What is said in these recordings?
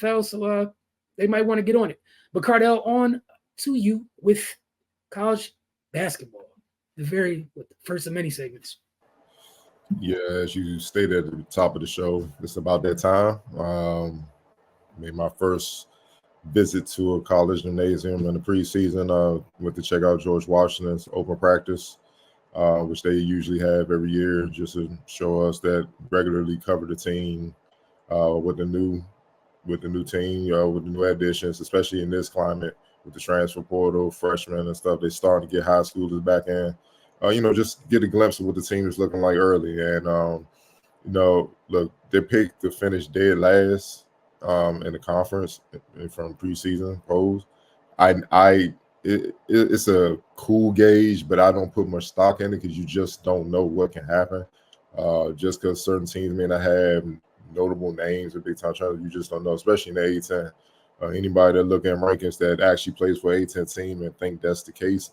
NFL, so they might want to get on it. But Cardell, on to you with college basketball, the first of many segments. Yeah, as you stated at the top of the show, it's about that time. Made my first visit to a college gymnasium in the preseason. Went to check out George Washington's open practice, which they usually have every year, just to show us that regularly cover the team with the new team, with the new additions, especially in this climate with the transfer portal, freshmen and stuff. They starting to get high schoolers back in. Just get a glimpse of what the team is looking like early. And look, they picked to finish dead last in the conference from preseason polls. It's a cool gauge, but I don't put much stock in it because you just don't know what can happen. Just because certain teams may not have notable names or big time challenge, you just don't know, especially in the A10. Anybody that look at rankings that actually plays for A10 team and think that's the case,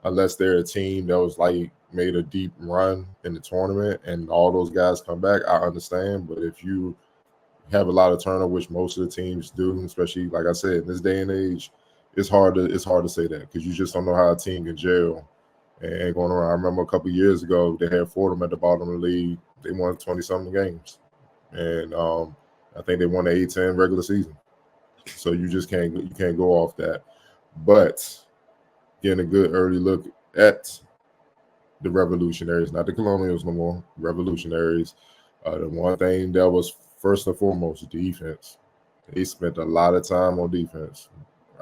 unless they're a team that was like made a deep run in the tournament and all those guys come back, I understand. But if you have a lot of turnover, which most of the teams do, especially like I said, in this day and age, it's hard to say that because you just don't know how a team can gel and going around. I remember a couple of years ago they had Fordham at the bottom of the league. They won 20-something games, and I think they won the A10 regular season. So you just can't go off that. But getting a good early look at the Revolutionaries, not the Colonials no more, Revolutionaries. The one thing that was first and foremost, defense. They spent a lot of time on defense.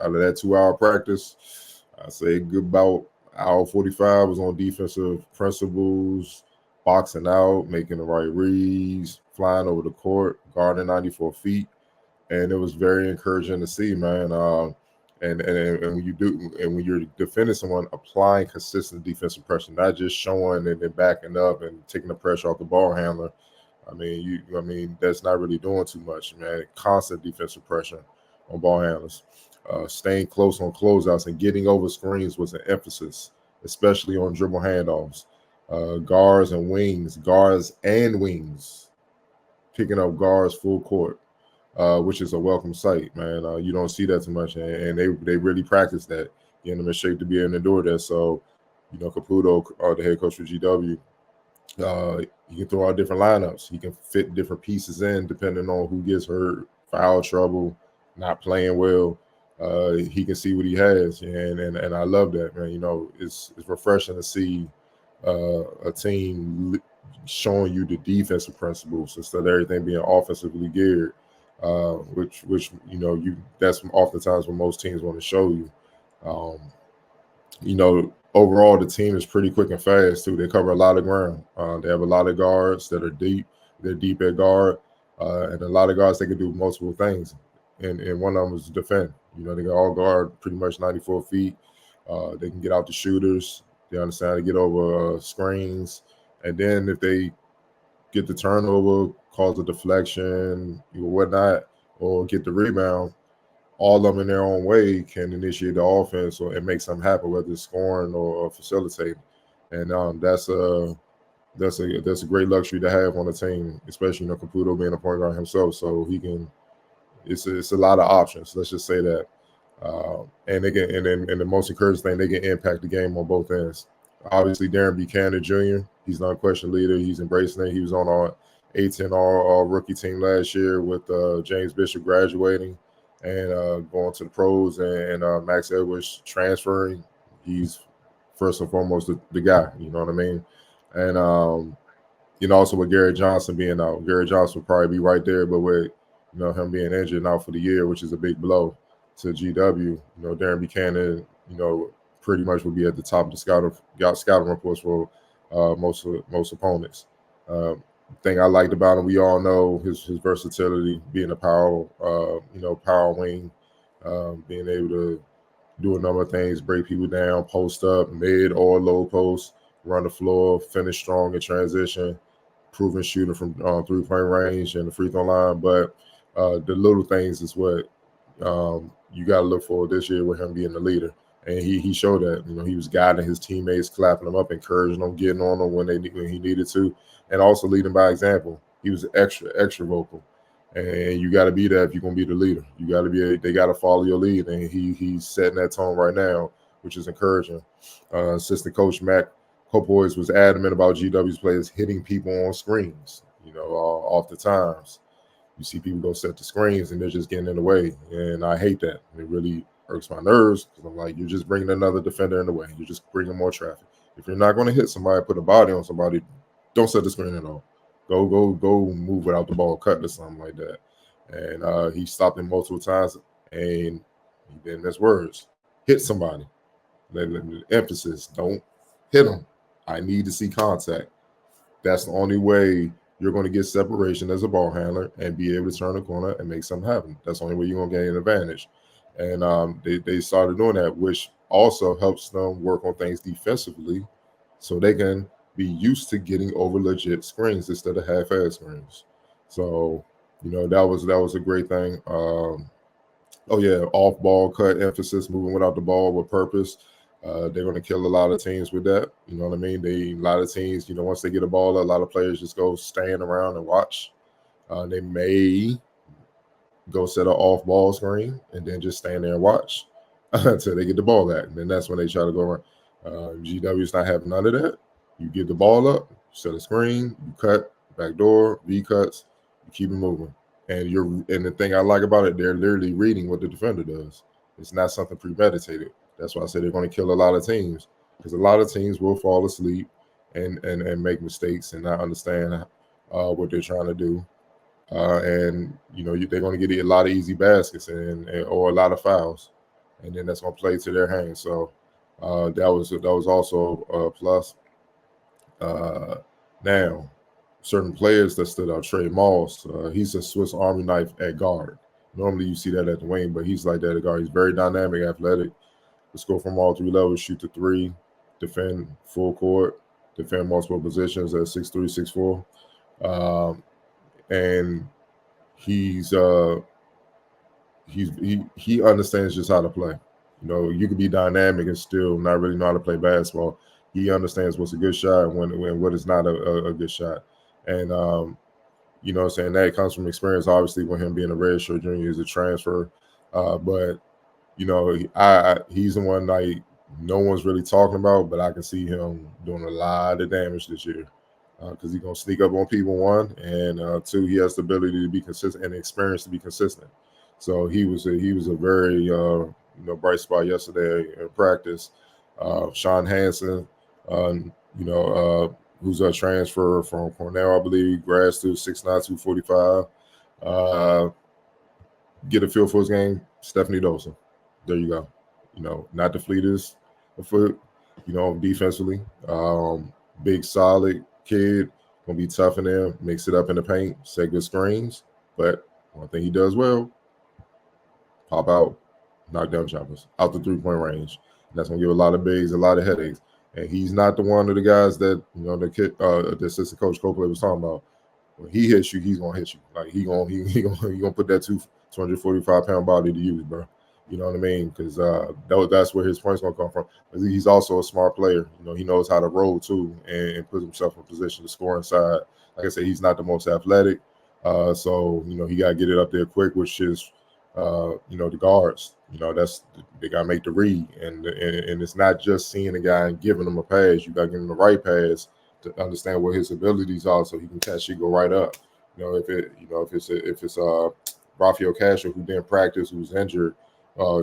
Out of that 2-hour practice, I say good about hour 45 was on defensive principles, boxing out, making the right reads, flying over the court, guarding 94 feet. And it was very encouraging to see, man. And when you're defending someone, applying consistent defensive pressure, not just showing and then backing up and taking the pressure off the ball handler. I mean, that's not really doing too much, man. Constant defensive pressure on ball handlers. Staying close on closeouts and getting over screens was an emphasis, especially on dribble handoffs. Guards and wings, picking up guards full court, which is a welcome sight, man. You don't see that too much, and they really practice that, getting them in shape to be able to do that. So, Caputo, the head coach for GW, he can throw out different lineups. He can fit different pieces in depending on who gets hurt, foul trouble, not playing well. He can see what he has, and I love that, man. It's refreshing to see a team showing you the defensive principles instead of everything being offensively geared, which that's oftentimes what most teams want to show you. Overall, the team is pretty quick and fast too. They cover a lot of ground. They have a lot of guards that are deep. They're deep at guard, and a lot of guards that can do multiple things. And one of them is defend. They can all guard pretty much 94 feet. They can get out the shooters. They understand how to get over screens. And then if they get the turnover, cause a deflection, whatnot, or get the rebound, all of them in their own way can initiate the offense and make something happen, whether it's scoring or facilitating. And that's a great luxury to have on a team, especially Caputo being a point guard himself, so he can. It's a lot of options. Let's just say that, and they can, and the most encouraging thing, they can impact the game on both ends. Obviously, Darren Buchanan Jr., he's not a question leader. He's embracing it. He was on our A10 all rookie team last year with James Bishop graduating and going to the pros, and Max Edwards transferring. He's first and foremost the guy. You know what I mean? And also with Garrett Johnson being out, Garrett Johnson will probably be right there, but with him being injured now for the year, which is a big blow to GW. Darren Buchanan, pretty much will be at the top of the scouting reports for most opponents. Thing I liked about him, we all know his versatility, being a power wing, being able to do a number of things, break people down, post up, mid or low post, run the floor, finish strong in transition, proven shooter from 3-point range and the free throw line. But the little things is what you got to look for this year with him being the leader. And he showed that. He was guiding his teammates, clapping them up, encouraging them, getting on them when he needed to, and also leading by example. He was extra vocal. And you got to be that if you're gonna be the leader. You got to be. They got to follow your lead, and he's setting that tone right now, which is encouraging. Assistant coach Mac Copois was adamant about GW's players hitting people on screens. Off the times you see people go set the screens and they're just getting in the way, and I hate that. It really irks my nerves because I'm like, you're just bringing another defender in the way. You're just bringing more traffic. If you're not going to hit somebody, put a body on somebody, don't set the screen at all. Go move without the ball cut or something like that. And he stopped him multiple times, and he didn't miss words. Hit somebody. Emphasis, don't hit them. I need to see contact. That's the only way you're going to get separation as a ball handler and be able to turn the corner and make something happen. That's the only way you're going to gain an advantage. And they started doing that, which also helps them work on things defensively so they can be used to getting over legit screens instead of half-ass screens. So, that was a great thing. Off ball cut emphasis, moving without the ball with purpose. They're going to kill a lot of teams with that. You know what I mean? A lot of teams, once they get a ball, a lot of players just go stand around and watch. They may go set an off ball screen and then just stand there and watch until they get the ball back. And then that's when they try to go around. GW's not having none of that. You get the ball up, set a screen, you cut, back door, V cuts, you keep it moving. And the thing I like about it, they're literally reading what the defender does. It's not something premeditated. That's why I said they're going to kill a lot of teams, because a lot of teams will fall asleep and make mistakes and not understand what they're trying to do. They're going to get a lot of easy baskets or a lot of fouls, and then that's going to play to their hands. So that was also a plus. Now, certain players that stood out. Trey Moss, he's a Swiss Army knife at guard. Normally you see that at the wing, but he's like that at guard. He's very dynamic, athletic. Can score from all three levels, shoot the three, defend full court, defend multiple positions at 6'3", 6'4". And he understands just how to play. You can be dynamic and still not really know how to play basketball. He understands what's a good shot and what is not a good shot. And that comes from experience, obviously, with him being a redshirt junior. He's a transfer. But he's the one like no one's really talking about, but I can see him doing a lot of damage this year because he's gonna sneak up on people, one, and two, he has the ability to be consistent and experience to be consistent. So he was a very bright spot yesterday in practice. Sean Hansen, who's a transfer from Cornell, I believe, grad student, 6'9", 245. Get a feel for his game. Stephanie Dosa. There you go. Not the fleetest of foot, defensively. Big, solid kid. Gonna be tough in there. Mix it up in the paint. Set good screens. But one thing he does well, pop out, knock down jumpers out the 3-point range. And that's gonna give a lot of bigs, a lot of headaches. And he's not the one of the guys that the assistant coach Copeland was talking about. When he hits you, he's gonna hit you. Like he gonna put that 245-pound body to use, bro. You know what I mean? Because that's where his points gonna come from. He's also a smart player. He knows how to roll too and put himself in position to score inside. Like I said, he's not the most athletic, so he got to get it up there quick, which is the guards. That's they got to make the read, and it's not just seeing a guy and giving him a pass. You got to give him the right pass to understand what his abilities are, so he can catch it, go right up. If it's Rafael Castro, who didn't practice, who's injured,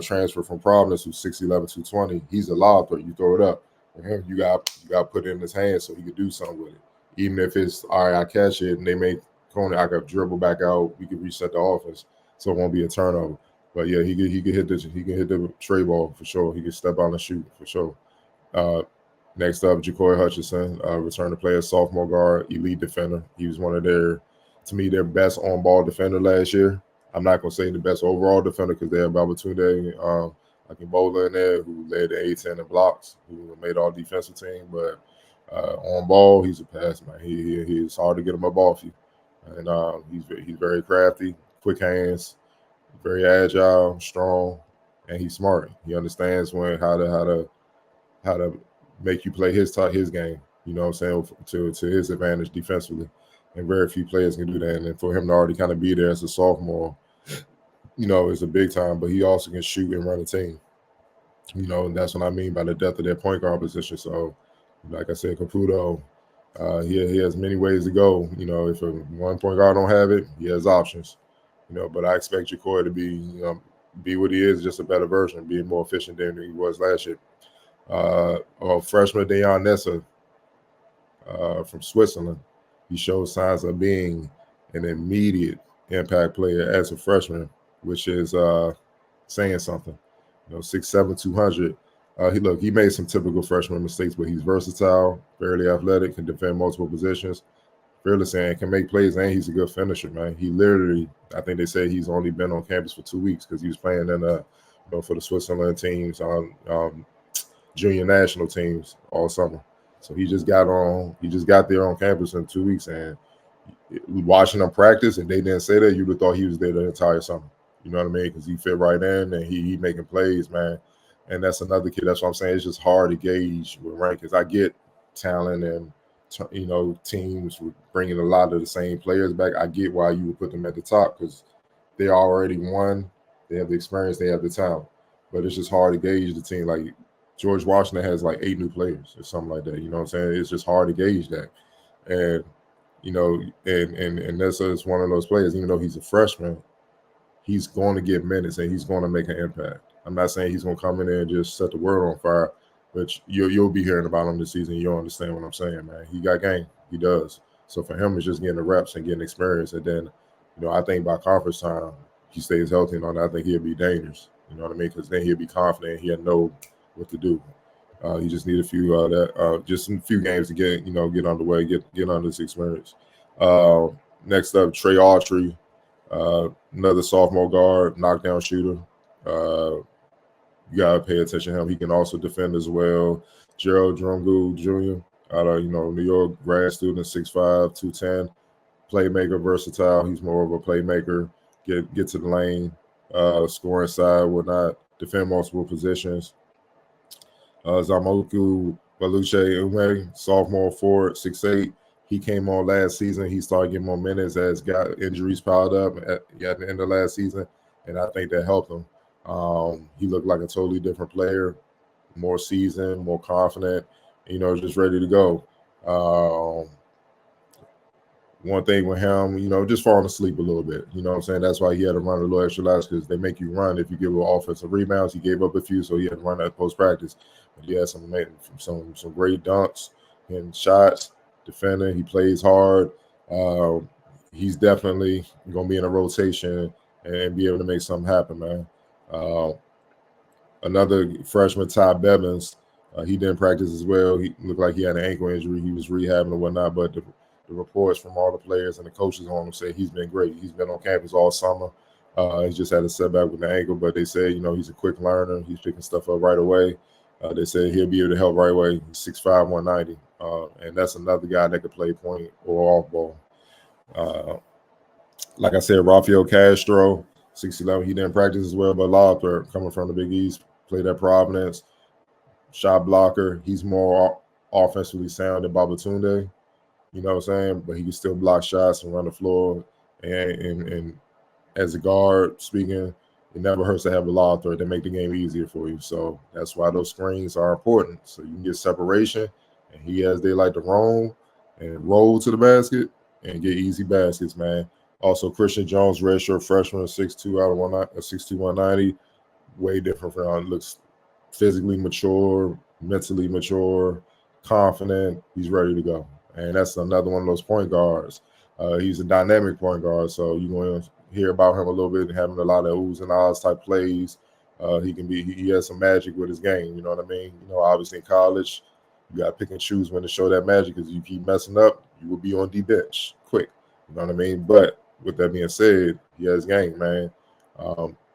transfer from Providence, who's 6'11", 220, he's a lob threat. You throw it up. For him, you got to put it in his hands so he could do something with it. Even if it's all right, I catch it and they make corner, I could dribble back out. We could reset the offense, so it won't be a turnover. But yeah, he could hit the tray ball for sure. He could step out and shoot for sure. Next up, Ja'Cory Hutchinson, return to play as sophomore guard, elite defender. He was one of their best on-ball defender last year. I'm not going to say the best overall defender because they have Babatunde Akínbọ́lá in there, who led the A-10 in blocks, who made all defensive team. But on ball, he's a pass man. He's hard to get him up off you. And he's very crafty, quick hands, very agile, strong, and he's smart. He understands how to make you play his game. You know what I'm saying, to his advantage defensively. and very few players can do that. And then for him to already kind of be there as a sophomore, is a big time. But he also can shoot and run a team. And that's what I mean by the depth of their point guard position. So, like I said, Caputo, he has many ways to go. If a one point guard don't have it, he has options. But I expect Jacoy to be what he is, just a better version, being more efficient than he was last year. Freshman Dejan Nessa from Switzerland, he shows signs of being an immediate impact player as a freshman, which is saying something. 6'7", 200. He made some typical freshman mistakes, but he's versatile, fairly athletic, can defend multiple positions. Fearless and can make plays, and he's a good finisher, man. He literally, I think they say he's only been on campus for 2 weeks because he was playing in for the Switzerland teams on junior national teams all summer. So he just got there on campus in 2 weeks, and watching him practice, and they didn't say that, you'd have thought he was there the entire summer. You know what I mean? Because he fit right in, and he making plays, man. And that's another kid. That's what I'm saying. It's just hard to gauge with rankings. I get talent and teams were bringing a lot of the same players back. I get why you would put them at the top because they already won. They have the experience. They have the talent. But it's just hard to gauge the team. Like George Washington has like 8 new players or something like that. You know what I'm saying? It's just hard to gauge that. And and Nessa is one of those players. Even though he's a freshman, he's going to get minutes and he's going to make an impact. I'm not saying he's going to come in there and just set the world on fire, but you'll be hearing about him this season. You'll understand what I'm saying, man. He got game. He does. So for him, it's just getting the reps and getting experience. And then, I think by conference time, he stays healthy and all that, I think he'll be dangerous. You know what I mean? Because then he'll be confident. He'll know what to do. He just need a few just a few games to get underway, get under this experience. Next up, Trey Autry, another sophomore guard, knockdown shooter. You gotta pay attention to him. He can also defend as well. Gerald Drungu Jr. out of New York, grad student, 6'5", 210, playmaker, versatile. He's more of a playmaker. Get to the lane, score inside, whatnot, defend multiple positions. Zamoku Baluche Ume, sophomore forward, 6'8". He came on last season. He started getting more minutes as got injuries piled up at the end of last season, and I think that helped him. He looked like a totally different player, more seasoned, more confident, just ready to go. One thing with him, just falling asleep a little bit. You know what I'm saying? That's why he had to run a little extra laps because they make you run if you give offensive rebounds. He gave up a few, so he had to run that post practice. But he had some great dunks and shots. Defending, he plays hard. He's definitely going to be in a rotation and be able to make something happen, man. Another freshman, Ty Bevins, he didn't practice as well. He looked like he had an ankle injury. He was rehabbing and whatnot, but the reports from all the players and the coaches on him say he's been great. He's been on campus all summer. He just had a setback with the ankle, but they say, he's a quick learner. He's picking stuff up right away. They say he'll be able to help right away. He's 6'5", 190. And that's another guy that could play point or off ball. Like I said, Rafael Castro, 6'11", he didn't practice as well, but Lawther, coming from the Big East, played at Providence, shot blocker. He's more offensively sound than Babatunde, you know what I'm saying? But he can still block shots and run the floor. And as a guard, speaking, it never hurts to have a Lawther. They make the game easier for you. So that's why those screens are important. So you can get separation, and he has they like to roam and roll to the basket and get easy baskets, man. Also, Christian Jones, redshirt freshman, 6'2", out of 6'2", 190. Way different from him. Looks physically mature, mentally mature, confident. He's ready to go. And that's another one of those point guards. He's a dynamic point guard, so you're going to hear about him a little bit, having a lot of oohs and ahs type plays. He has some magic with his game, you know what I mean? Obviously in college, you got to pick and choose when to show that magic because you keep messing up, you will be on the bench quick, you know what I mean? But with that being said, he has game, man.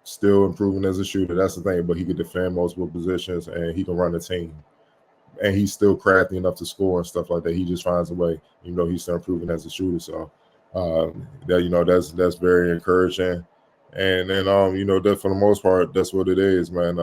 Still improving as a shooter, that's the thing, but he can defend multiple positions and he can run the team. And he's still crafty enough to score and stuff like that. He just finds a way, even though he's still improving as a shooter. So that's very encouraging. And then that for the most part, that's what it is, man.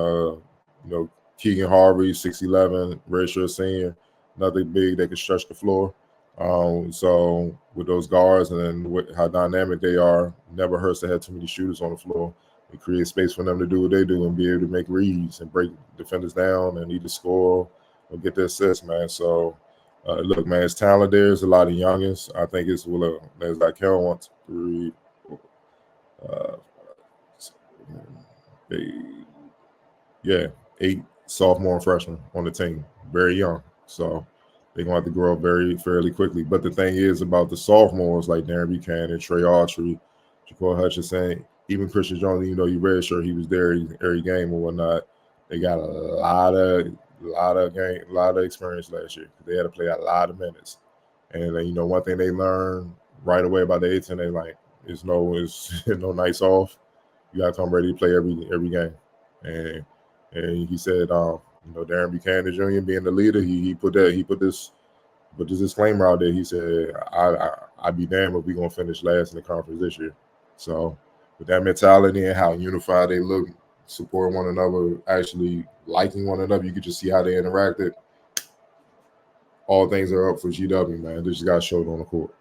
Keegan Harvey, 6'11", redshirt senior, another big that can stretch the floor. So with those guards and then how dynamic they are, never hurts to have too many shooters on the floor. It creates space for them to do what they do and be able to make reads and break defenders down and either score or get the assist, man. So look, man, it's talent there. There's a lot of youngins. I think it's there's like hell 1, 2, 3, uh, yeah, 8 sophomore and freshmen on the team, very young. So they're gonna have to grow up fairly quickly. But the thing is about the sophomores like Darren Buchanan, Trey Autry, Jaquan Hutchinson, even Christian Jones, even though he redshirt, he was there every game or whatnot. They got a lot of experience last year. They had to play a lot of minutes. And one thing they learned right away about the 18, they like it's no nights off. You gotta come ready to play every game. And he said, Darren Buchanan Jr. being the leader, he put this disclaimer out there. He said, I'd be damned if we're gonna finish last in the conference this year. So with that mentality and how unified they look, support one another, actually liking one another, you could just see how they interacted. All things are up for GW, man. They just got showed on the court.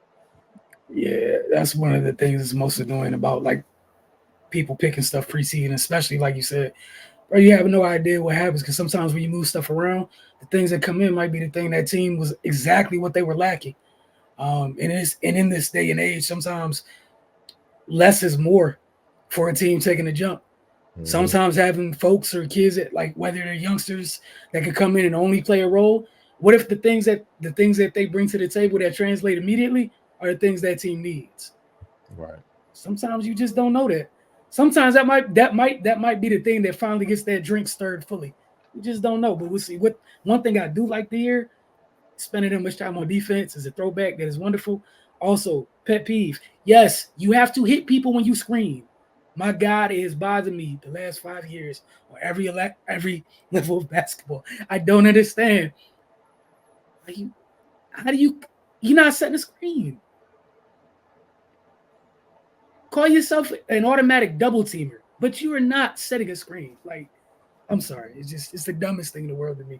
Yeah, that's one of the things that's most annoying about like people picking stuff preseason, especially like you said, bro, you have no idea what happens because sometimes when you move stuff around, the things that come in might be the thing that team was exactly what they were lacking. And in this day and age, sometimes less is more for a team taking a jump. Mm-hmm. Sometimes having folks or kids that like whether they're youngsters that can come in and only play a role. What if the things that they bring to the table that translate immediately are the things that team needs? Right. Sometimes you just don't know that. Sometimes that might be the thing that finally gets that drink stirred fully. You just don't know, but we'll see. What one thing I do like to hear, spending that much time on defense is a throwback that is wonderful. Also, pet peeve. Yes, you have to hit people when you scream. My God, it has bothered me the last 5 years on every level of basketball. I don't understand. How do you're not setting a screen? Call yourself an automatic double teamer, but you are not setting a screen. Like, I'm sorry, it's the dumbest thing in the world to me.